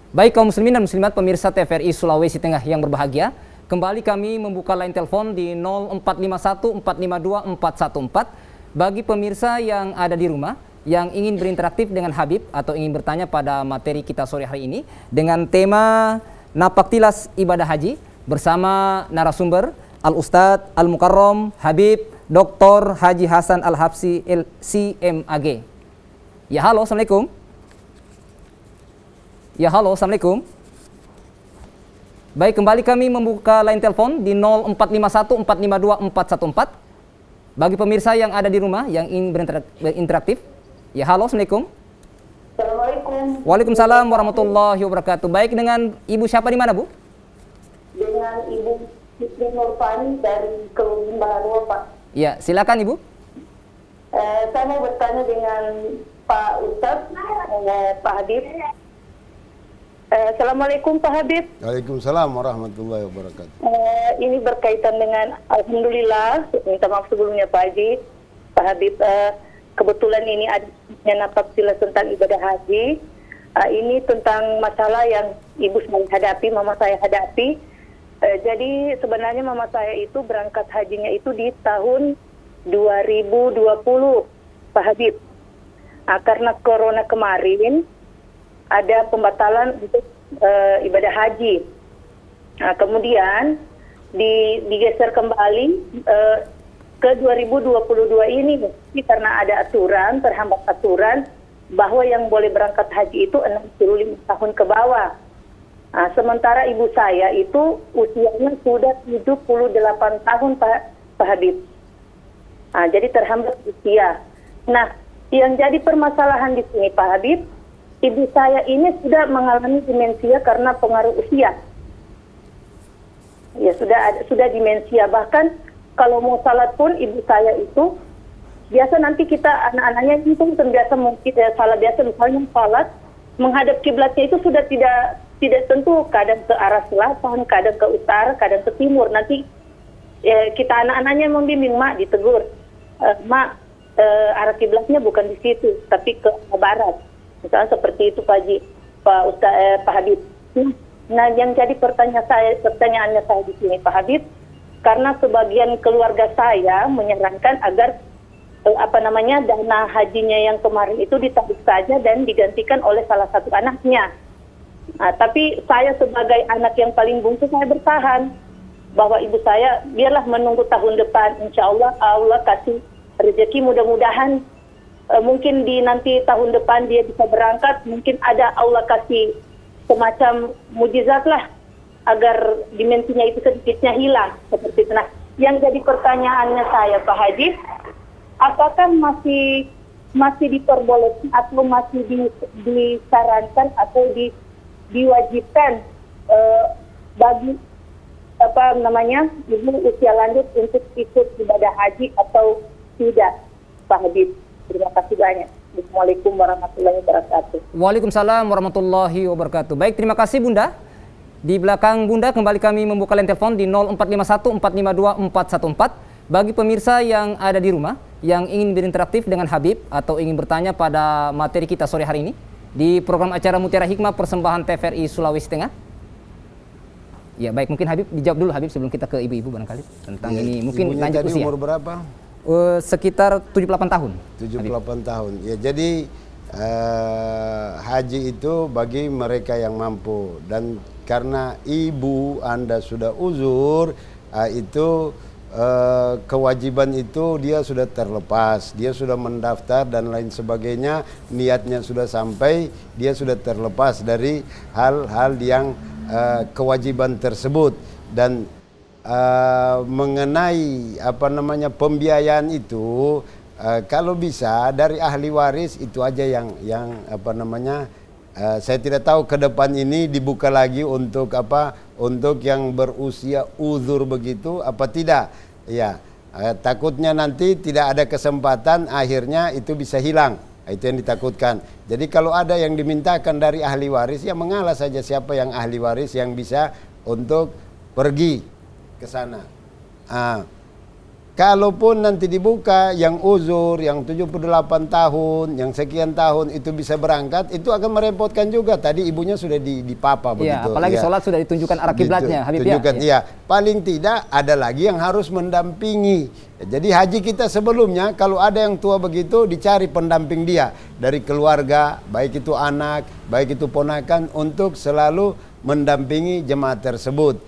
Baik kaum muslimin dan muslimat pemirsa TVRI Sulawesi Tengah yang berbahagia, kembali kami membuka line telepon di 0451 452 414 bagi pemirsa yang ada di rumah yang ingin berinteraktif dengan Habib atau ingin bertanya pada materi kita sore hari ini dengan tema Napaktilas Ibadah Haji bersama narasumber Al-Ustadz Al-Mukarram Habib Dr. Haji Hasan Al-Habsyi LCMAG. Ya, halo, Assalamualaikum. Ya, halo, Assalamualaikum. Baik, kembali kami membuka line telepon di 0451 452 414 bagi pemirsa yang ada di rumah yang ingin berinteraktif. Ya, halo, Assalamualaikum. Assalamualaikum Assalamualaikum. Waalaikumsalam warahmatullahi wabarakatuh. Baik, dengan Ibu siapa di mana, Bu? Dengan Ibu Siti Nurfani dari Kelungin Baharua, Pak. Ya, silakan Ibu. Saya mau bertanya dengan Pak Ustadz, Pak Habib. Assalamualaikum Pak Habib. Waalaikumsalam warahmatullahi wabarakatuh. Ini berkaitan dengan Alhamdulillah, minta maaf sebelumnya Pak Haji, Pak Habib. Kebetulan ini ada napak tilas tentang ibadah haji. Ini tentang masalah yang ibu saya hadapi, mama saya hadapi. Jadi sebenarnya mama saya itu berangkat hajinya itu di tahun 2020, Pak Habib. Karena corona kemarin ada pembatalan untuk ibadah haji. Kemudian digeser kembali ke 2022 ini karena ada aturan, terhambat aturan bahwa yang boleh berangkat haji itu 65 tahun ke bawah. Sementara ibu saya itu usianya sudah 78 tahun Pak Habib. Jadi terhambat usia. Nah, yang jadi permasalahan di sini Pak Habib, ibu saya ini sudah mengalami demensia karena pengaruh usia. Ya sudah demensia, bahkan kalau mau salat pun ibu saya itu biasa nanti kita anak-anaknya itu terbiasa mungkin salah biasa misalnya salat menghadap kiblatnya itu sudah tidak tentu, kadang ke arah selatan, kadang ke utara, kadang ke timur. Nanti kita anak-anaknya membimbing, mak ditegur, mak arah kiblatnya bukan di situ tapi ke barat. Misalnya seperti itu Pak Habib. Nah, yang jadi pertanyaannya saya di sini Pak Habib, karena sebagian keluarga saya menyarankan agar dana hajinya yang kemarin itu ditarik saja dan digantikan oleh salah satu anaknya. Tapi saya sebagai anak yang paling bungsu saya bertahan bahwa ibu saya biarlah menunggu tahun depan, insya Allah Allah kasih rezeki, mudah-mudahan mungkin di nanti tahun depan dia bisa berangkat, mungkin ada Allah kasih semacam mujizat lah agar dimensinya itu sedikitnya hilang seperti itu. Nah, yang jadi pertanyaannya saya Pak Haji, apakah masih diperbolehkan atau masih disarankan atau diwajibkan bagi ibu usia lanjut untuk ikut ibadah haji atau tidak, Pak Habib? Terima kasih banyak. Assalamualaikum warahmatullahi wabarakatuh. Waalaikumsalam warahmatullahi wabarakatuh. Baik, terima kasih Bunda. Di belakang Bunda kembali kami membuka line telepon di 0451 452 414. Bagi pemirsa yang ada di rumah yang ingin berinteraktif dengan Habib atau ingin bertanya pada materi kita sore hari ini di program acara Mutiara Hikmah persembahan TVRI Sulawesi Tengah. Ya baik, mungkin Habib dijawab dulu Habib sebelum kita ke ibu-ibu barangkali tentang ini. Mungkin lanjut usia. Umur berapa? Sekitar 78 tahun. 78 tahun. Ya, jadi haji itu bagi mereka yang mampu, dan karena ibu Anda sudah uzur, itu kewajiban itu dia sudah terlepas, dia sudah mendaftar dan lain sebagainya, niatnya sudah sampai, dia sudah terlepas dari hal-hal yang kewajiban tersebut. Dan mengenai pembiayaan itu, kalau bisa dari ahli waris itu aja yang saya tidak tahu ke depan ini dibuka lagi untuk untuk yang berusia uzur begitu apa tidak ya. Takutnya nanti tidak ada kesempatan, akhirnya itu bisa hilang. Itu yang ditakutkan. Jadi kalau ada yang dimintakan dari ahli waris, ya mengalah saja siapa yang ahli waris yang bisa untuk pergi ke sana. Kalaupun nanti dibuka yang uzur, yang 78 tahun, yang sekian tahun itu bisa berangkat, itu akan merepotkan juga. Tadi ibunya sudah dipapa begitu. Apalagi sholat sudah ditunjukkan arah kiblatnya, Habib ya. Iya. Paling tidak ada lagi yang harus mendampingi. Jadi haji kita sebelumnya kalau ada yang tua begitu dicari pendamping dia dari keluarga, baik itu anak, baik itu ponakan, untuk selalu mendampingi jemaah tersebut.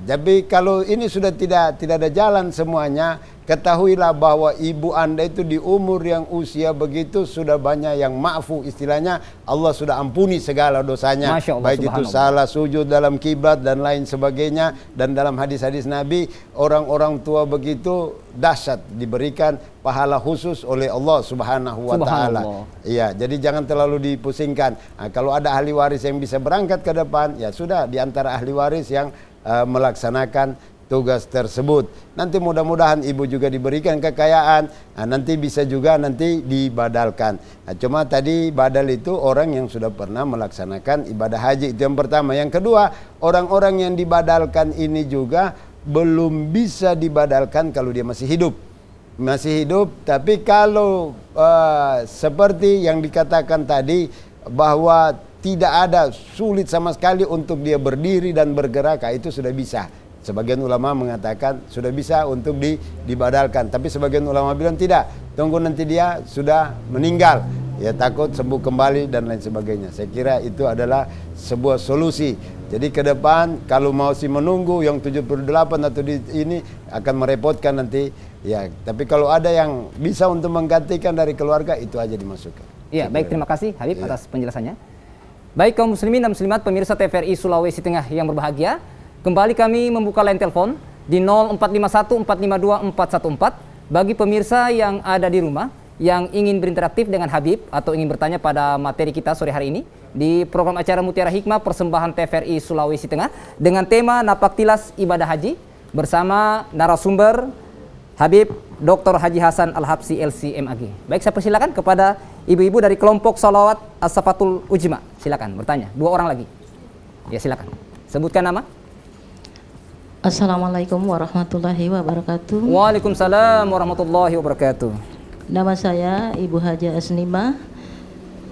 Tapi kalau ini sudah tidak ada jalan semuanya, ketahuilah bahwa ibu Anda itu di umur yang usia begitu sudah banyak yang maafu, istilahnya Allah sudah ampuni segala dosanya. Masya Allah, baik itu salah sujud dalam kiblat dan lain sebagainya. Dan dalam hadis-hadis Nabi, orang-orang tua begitu dahsyat diberikan pahala khusus oleh Allah Subhanahu wa taala. Iya, jadi jangan terlalu dipusingkan. Kalau ada ahli waris yang bisa berangkat ke depan, ya sudah, di antara ahli waris yang melaksanakan tugas tersebut. Nanti mudah-mudahan ibu juga diberikan kekayaan, nanti bisa juga nanti dibadalkan. Cuma tadi badal itu orang yang sudah pernah melaksanakan ibadah haji, itu yang pertama. Yang kedua, orang-orang yang dibadalkan ini juga belum bisa dibadalkan kalau dia masih hidup. Masih hidup, tapi kalau seperti yang dikatakan tadi bahwa tidak ada, sulit sama sekali untuk dia berdiri dan bergerak, itu sudah bisa. Sebagian ulama mengatakan sudah bisa untuk dibadalkan, tapi sebagian ulama bilang tidak, tunggu nanti dia sudah meninggal, ya takut sembuh kembali dan lain sebagainya. Saya kira itu adalah sebuah solusi. Jadi ke depan kalau masih menunggu yang 78 atau ini akan merepotkan nanti, ya. Tapi kalau ada yang bisa untuk menggantikan dari keluarga, itu aja dimasukkan. Iya, baik, terima kasih Habib atas penjelasannya. Baik kaum muslimin dan muslimat pemirsa TVRI Sulawesi Tengah yang berbahagia, kembali kami membuka line telepon di 0451 452 414 bagi pemirsa yang ada di rumah yang ingin berinteraktif dengan Habib atau ingin bertanya pada materi kita sore hari ini di program acara Mutiara Hikmah persembahan TVRI Sulawesi Tengah dengan tema Napaktilas Ibadah Haji bersama narasumber Habib Dr. Haji Hasan Al-Habsyi LC.MAG. Baik, saya persilakan kepada ibu-ibu dari kelompok Salawat As-Safatul Ujma. Silakan bertanya. 2 orang lagi. Ya, silakan. Sebutkan nama. Assalamualaikum warahmatullahi wabarakatuh. Waalaikumsalam warahmatullahi wabarakatuh. Nama saya Ibu Haja Asnima.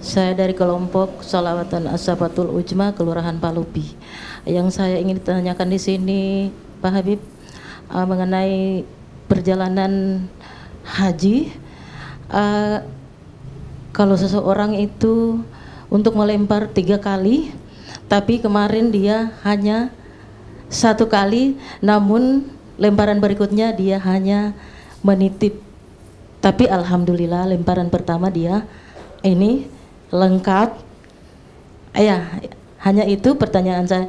Saya dari kelompok Salawatan As-Safatul Ujma, Kelurahan Palupi. Yang saya ingin ditanyakan di sini, Pak Habib, mengenai perjalanan haji. Kalau seseorang itu untuk melempar 3 kali, tapi kemarin dia hanya 1 kali, namun lemparan berikutnya dia hanya menitip. Tapi alhamdulillah lemparan pertama dia ini lengkap. Ya, hanya itu pertanyaan saya.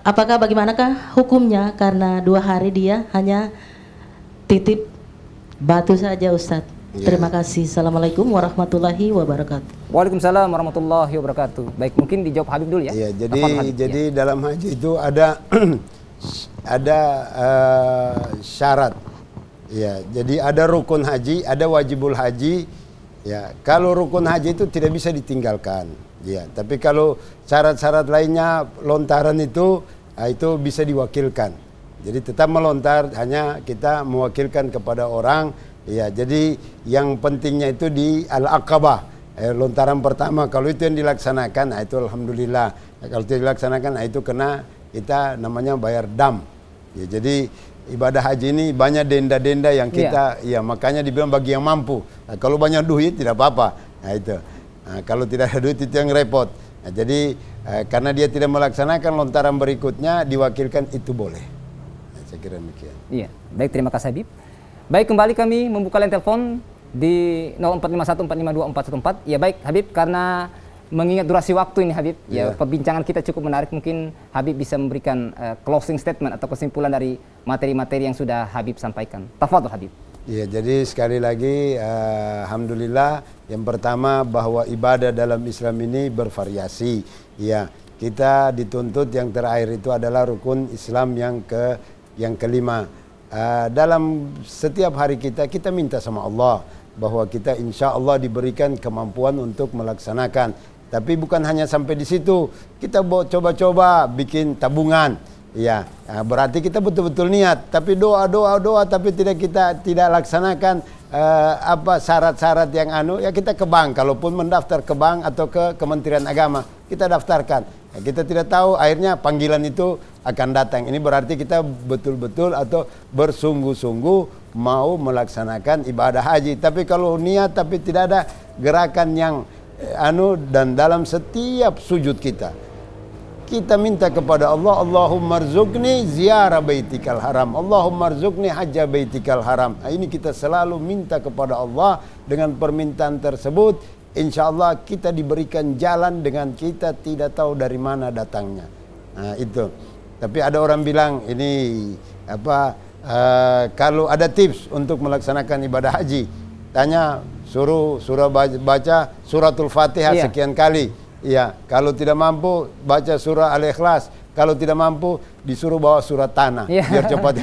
Apakah bagaimanakah hukumnya karena 2 hari dia hanya titip batu saja, Ustadz? Ya. Terima kasih. Assalamualaikum warahmatullahi wabarakatuh. Waalaikumsalam warahmatullahi wabarakatuh. Baik, mungkin dijawab Habib dulu ya. Ya, jadi dalam haji itu ada ada syarat. Ya, jadi ada rukun haji, ada wajibul haji. Ya, kalau rukun haji itu tidak bisa ditinggalkan. Ya, tapi kalau syarat-syarat lainnya lontaran itu bisa diwakilkan. Jadi tetap melontar, hanya kita mewakilkan kepada orang. Ya, jadi yang pentingnya itu di Al-Aqabah, lontaran pertama. Kalau itu yang dilaksanakan, itu alhamdulillah. Kalau tidak dilaksanakan, itu kena kita namanya bayar dam. Ya, jadi ibadah haji ini banyak denda-denda yang kita, ya makanya dibilang bagi yang mampu. Nah, kalau banyak duit tidak apa-apa. Nah itu. Nah, kalau tidak ada duit itu yang repot. Nah, jadi karena dia tidak melaksanakan lontaran berikutnya, diwakilkan itu boleh. Nah, saya kira demikian. Iya, baik, terima kasih Habib. Baik, kembali kami membuka line telepon di 0451 452 414. Ya baik Habib, karena mengingat durasi waktu ini Habib, ya perbincangan kita cukup menarik, mungkin Habib bisa memberikan closing statement atau kesimpulan dari materi-materi yang sudah Habib sampaikan. Tafadhol Habib. Ya, jadi sekali lagi alhamdulillah, yang pertama bahwa ibadah dalam Islam ini bervariasi. Ya, kita dituntut yang terakhir itu adalah rukun Islam yang kelima. Dalam setiap hari kita minta sama Allah bahwa kita insya Allah diberikan kemampuan untuk melaksanakan. Tapi bukan hanya sampai di situ, kita coba-coba bikin tabungan. Ya, berarti kita betul-betul niat, tapi doa, tapi kita tidak laksanakan syarat-syarat yang ya kita ke bank, kalaupun mendaftar ke bank atau ke Kementerian Agama, kita daftarkan. Ya, kita tidak tahu akhirnya panggilan itu akan datang. Ini berarti kita betul-betul atau bersungguh-sungguh mau melaksanakan ibadah haji. Tapi kalau niat tapi tidak ada gerakan yang dan dalam setiap sujud kita kita minta kepada Allah, Allahumma rzuqni ziarah baitikal haram, Allahumma rzuqni hajja baitikal haram. Nah, ini kita selalu minta kepada Allah. Dengan permintaan tersebut, insya Allah kita diberikan jalan dengan kita tidak tahu dari mana datangnya. Nah, itu. Tapi ada orang bilang ini apa? Kalau ada tips untuk melaksanakan ibadah haji, tanya suruh baca suratul Fatihah sekian kali. Iya, kalau tidak mampu baca surah Al-Ikhlas. Kalau tidak mampu disuruh bawa surat tanah biar cepat.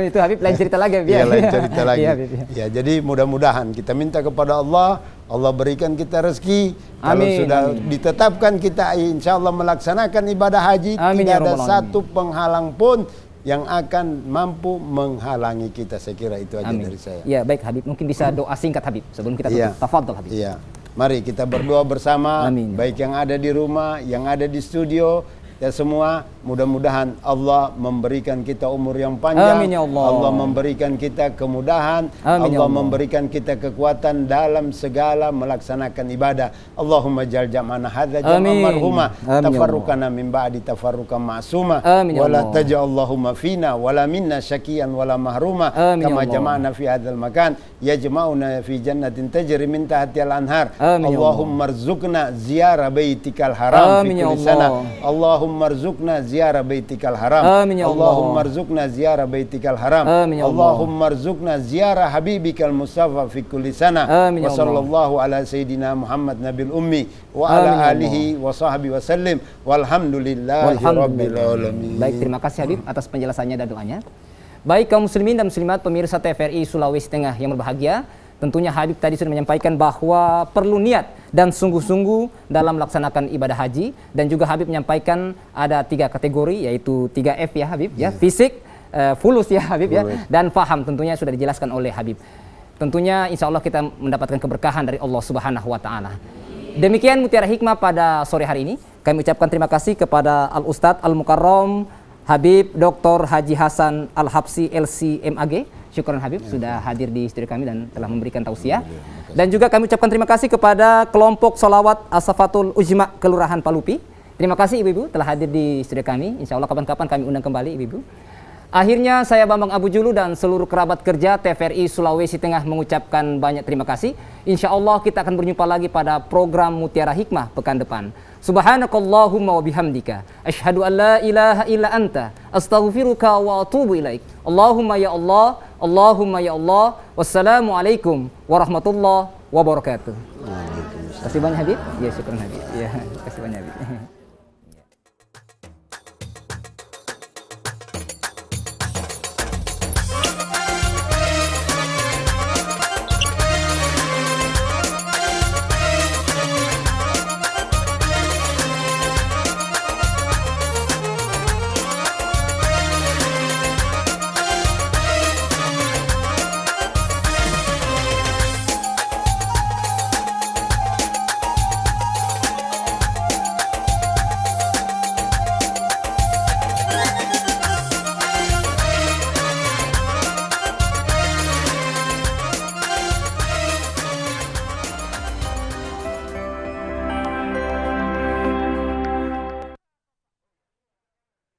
Itu Habib lain cerita lagi. Iya, lain cerita lagi. Ya, jadi mudah-mudahan kita minta kepada Allah, Allah berikan kita rezeki. Kalau sudah ditetapkan kita insya Allah melaksanakan ibadah haji, tidak ada satu penghalang pun yang akan mampu menghalangi kita. Saya kira itu aja dari saya. Ya, baik Habib, mungkin bisa doa singkat Habib sebelum kita tutup. Tafadhol Habib. Iya. Mari kita berdoa bersama, baik yang ada di rumah, yang ada di studio, ya semua. Mudah-mudahan Allah memberikan kita umur yang panjang. Amin ya Allah. Allah memberikan kita kemudahan. Amin ya Allah Allah. memberikan kita kekuatan dalam segala melaksanakan ibadah. Allahumma jal jam'ana hadza jam'an marhuma, tafarruqana min ba'di tafarruqan ma'suma, wala taj'alallahumma fina wala minna syakiyan wala mahruma, kama jama'na fi hadzal makan yajma'una fi jannatin tajri min tahtiha al-anhar. Allahumma rzuqna ziyarah baitikal haram fi kulli sana. Allahumma rzuqna ziyarah baitikal haram. Allahumma rzuqna ziyarah baitikal haram. Allahumma rzuqna ziyarah habibikal mustafa fi kulli sana. Wa sallallahu ala sayyidina Muhammad nabil ummi wa ala alihi wa sahbihi wa sallim walhamdulillahi rabbil alamin. Baik, terima kasih Habib atas penjelasannya dan doanya. Baik kaum muslimin dan muslimat pemirsa TVRI Sulawesi Tengah yang berbahagia, tentunya Habib tadi sudah menyampaikan bahwa perlu niat dan sungguh-sungguh dalam melaksanakan ibadah haji, dan juga Habib menyampaikan ada 3 kategori, yaitu 3F ya Habib, ya, fisik, fulus ya Habib ya, dan faham tentunya sudah dijelaskan oleh Habib. Tentunya insya Allah kita mendapatkan keberkahan dari Allah Subhanahu wa Ta'ala. Demikian Mutiara Hikmah pada sore hari ini. Kami ucapkan terima kasih kepada Al-Ustadz Al-Mukarram Habib Dr. Haji Hasan Al-Habsi LC MAG. Syukran Habib sudah hadir di studio kami dan telah memberikan tausiah. Dan juga kami ucapkan terima kasih kepada kelompok Sholawat Asafatul Ujma Kelurahan Palupi. Terima kasih ibu-ibu telah hadir di studio kami. Insya Allah kapan-kapan kami undang kembali ibu-ibu. Akhirnya saya Bambang Abu Julu dan seluruh kerabat kerja TVRI Sulawesi Tengah mengucapkan banyak terima kasih. Insya Allah kita akan berjumpa lagi pada program Mutiara Hikmah pekan depan. Subhanakallahumma wa bihamdika asyhadu an la ilaha illa anta astaghfiruka wa atubu ilaik. Allahumma ya Allah, Allahumma ya Allah. Wassalamualaikum warahmatullahi wabarakatuh. Terima kasih banyak Habib. Ya, syukur Habib. Ya, terima kasih banyak Habib.